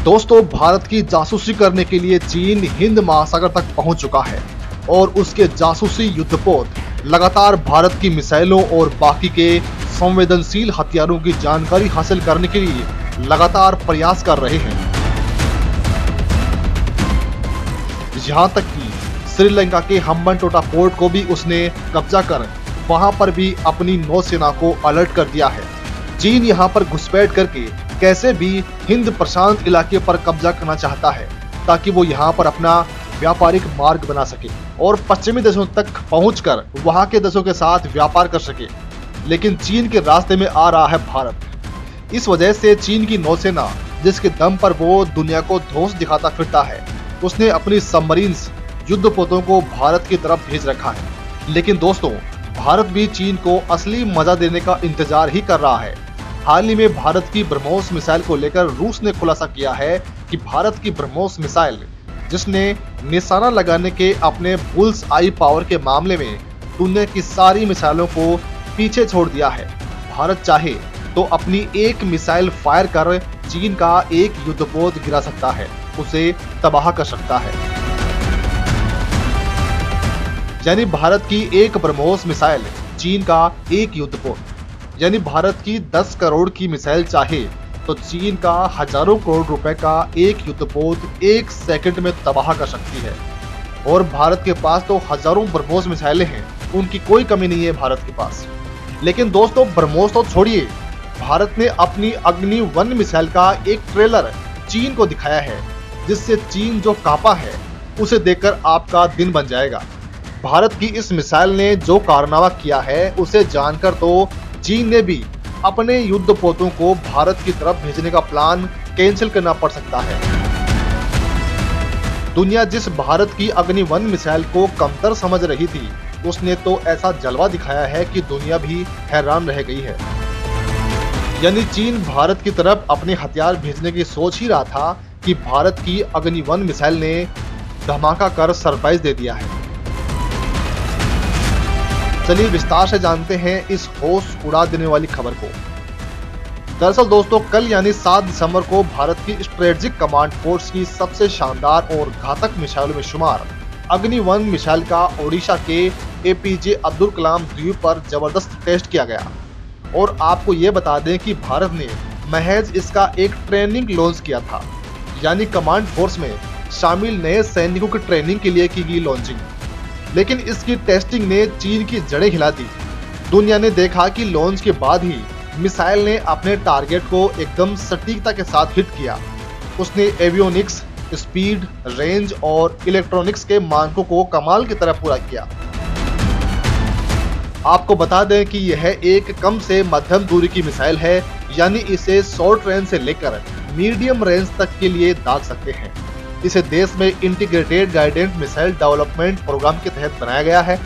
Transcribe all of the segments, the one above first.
दोस्तों, भारत की जासूसी करने के लिए चीन हिंद महासागर तक पहुंच चुका है और उसके जासूसी युद्धपोत लगातार भारत की मिसाइलों और बाकी के संवेदनशील हथियारों की जानकारी हासिल करने के लिए लगातार प्रयास कर रहे हैं। यहां तक कि श्रीलंका के हम्बनटोटा पोर्ट को भी उसने कब्जा कर वहां पर भी अपनी नौसेना को अलर्ट कर दिया है। चीन यहां पर घुसपैठ करके कैसे भी हिंद प्रशांत इलाके पर कब्जा करना चाहता है ताकि वो यहाँ पर अपना व्यापारिक मार्ग बना सके और पश्चिमी देशों तक पहुंचकर वहां के देशों के साथ व्यापार कर सके। लेकिन चीन के रास्ते में आ रहा है भारत। इस वजह से चीन की नौसेना, जिसके दम पर वो दुनिया को धौंस दिखाता फिरता है, उसने अपनी सबमरीन्स युद्धपोतों को भारत की तरफ भेज रखा है। लेकिन दोस्तों, भारत भी चीन को असली मजा देने का इंतजार ही कर रहा है। हाल ही में भारत की ब्रह्मोस मिसाइल को लेकर रूस ने खुलासा किया है कि भारत की ब्रह्मोस मिसाइल, जिसने निशाना लगाने के अपने बुल्स आई पावर के मामले में दुनिया की सारी मिसाइलों को पीछे छोड़ दिया है। भारत चाहे तो अपनी एक मिसाइल फायर कर चीन का एक युद्धपोत गिरा सकता है, उसे तबाह कर सकता है। यानी भारत की एक ब्रह्मोस मिसाइल चीन का एक युद्धपोत, यानी भारत की 10 करोड़ की मिसाइल चाहे तो चीन का हजारों करोड़ रुपए का एक युद्धपोत एक सेकंड में तबाह कर सकती है। और भारत के पास तो हजारों ब्रह्मोस मिसाइलें हैं, उनकी कोई कमी नहीं है भारत के पास। लेकिन दोस्तों, ब्रह्मोस तो छोड़िए, भारत ने अपनी अग्नि-1 मिसाइल का एक ट्रेलर चीन को दिखाया है, जिससे चीन जो कांपा है उसे देखकर आपका दिन बन जाएगा। भारत की इस मिसाइल ने जो कारनामा किया है उसे जानकर तो चीन ने भी अपने युद्धपोतों को भारत की तरफ भेजने का प्लान कैंसिल करना पड़ सकता है। दुनिया जिस भारत की अग्नि-1 मिसाइल को कमतर समझ रही थी, उसने तो ऐसा जलवा दिखाया है कि दुनिया भी हैरान रह गई है। यानी चीन भारत की तरफ अपने हथियार भेजने की सोच ही रहा था कि भारत की अग्नि-1 मिसाइल ने धमाका कर सरप्राइज दे दिया है। चलिए विस्तार से जानते हैं इस होश उड़ा देने वाली खबर को। दरअसल दोस्तों, कल यानी 7 दिसंबर को भारत की स्ट्रेटेजिक कमांड फोर्स की सबसे शानदार और घातक मिसाइलों में शुमार अग्नि-1 मिसाइल का ओडिशा के एपीजे अब्दुल कलाम द्वीप पर जबरदस्त टेस्ट किया गया। और आपको ये बता दें कि भारत ने महज इसका एक ट्रेनिंग लॉन्च किया था, यानी कमांड फोर्स में शामिल नए सैनिकों की ट्रेनिंग के लिए की गई लॉन्चिंग। लेकिन इसकी टेस्टिंग ने चीन की जड़ें हिला दी। दुनिया ने देखा कि लॉन्च के बाद ही मिसाइल ने अपने टारगेट को एकदम सटीकता के साथ हिट किया। उसने एवियोनिक्स, स्पीड, रेंज और इलेक्ट्रॉनिक्स के मानकों को कमाल की तरह पूरा किया। आपको बता दें कि यह एक कम से मध्यम दूरी की मिसाइल है, यानी इसे शॉर्ट रेंज से लेकर मीडियम रेंज तक के लिए दाग सकते हैं। इसे देश में integrated guidance missile development programme के तहत बनाया गया है।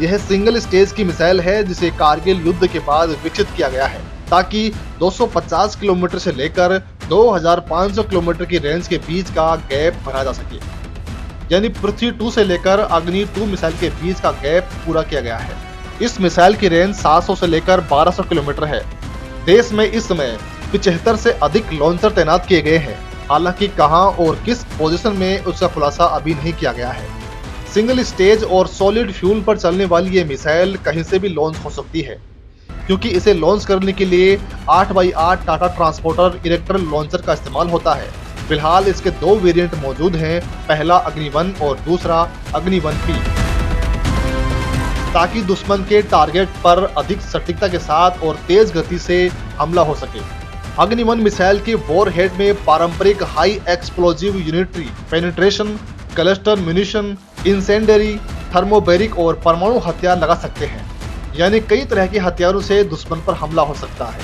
यह सिंगल स्टेज की मिसाइल है, जिसे कारगिल युद्ध के बाद विकसित किया गया है ताकि 250 किलोमीटर से लेकर 2500 किलोमीटर की रेंज के बीच का गैप भरा जा सके। यानी पृथ्वी 2 से लेकर अग्नि 2 मिसाइल के बीच का गैप पूरा किया गया है। इस मिसाइल की रेंज 700 से लेकर 1200 किलोमीटर है। देश में इस समय 75 से अधिक लॉन्चर तैनात किए गए हैं। हालांकि कहां और किस पोजीशन में उसका खुलासा अभी नहीं किया गया है। सिंगल स्टेज और सॉलिड फ्यूल पर चलने वाली ये मिसाइल कहीं से भी लॉन्च हो सकती है, क्योंकि इसे लॉन्च करने के लिए 8x8 Tata transporter erector launcher का इस्तेमाल होता है। फिलहाल इसके 2 वेरिएंट मौजूद हैं, पहला अग्नि-1 और दूसरा अग्नि-1P, ताकि दुश्मन के टारगेट पर अधिक सटीकता के साथ और तेज गति से हमला हो सके। अग्नि-1 मिसाइल के वॉरहेड में पारंपरिक high explosive unitary penetration, cluster munition, incendiary, thermobaric और परमाणु हथियार लगा सकते हैं। यानी कई तरह के हथियारों से दुश्मन पर हमला हो सकता है।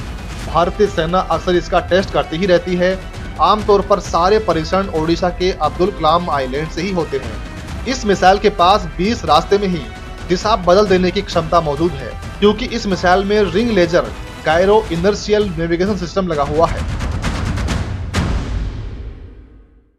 भारतीय सेना अक्सर इसका टेस्ट करती ही रहती है। आमतौर पर सारे परीक्षण ओडिशा के अब्दुल कलाम आइलैंड से ही होते हैं। इस मिसाइल के पास 20 रास्ते में ही दिशा बदल देने की क्षमता मौजूद है, क्योंकि इस मिसाइल में ring laser gyro inertial navigation system लगा हुआ है।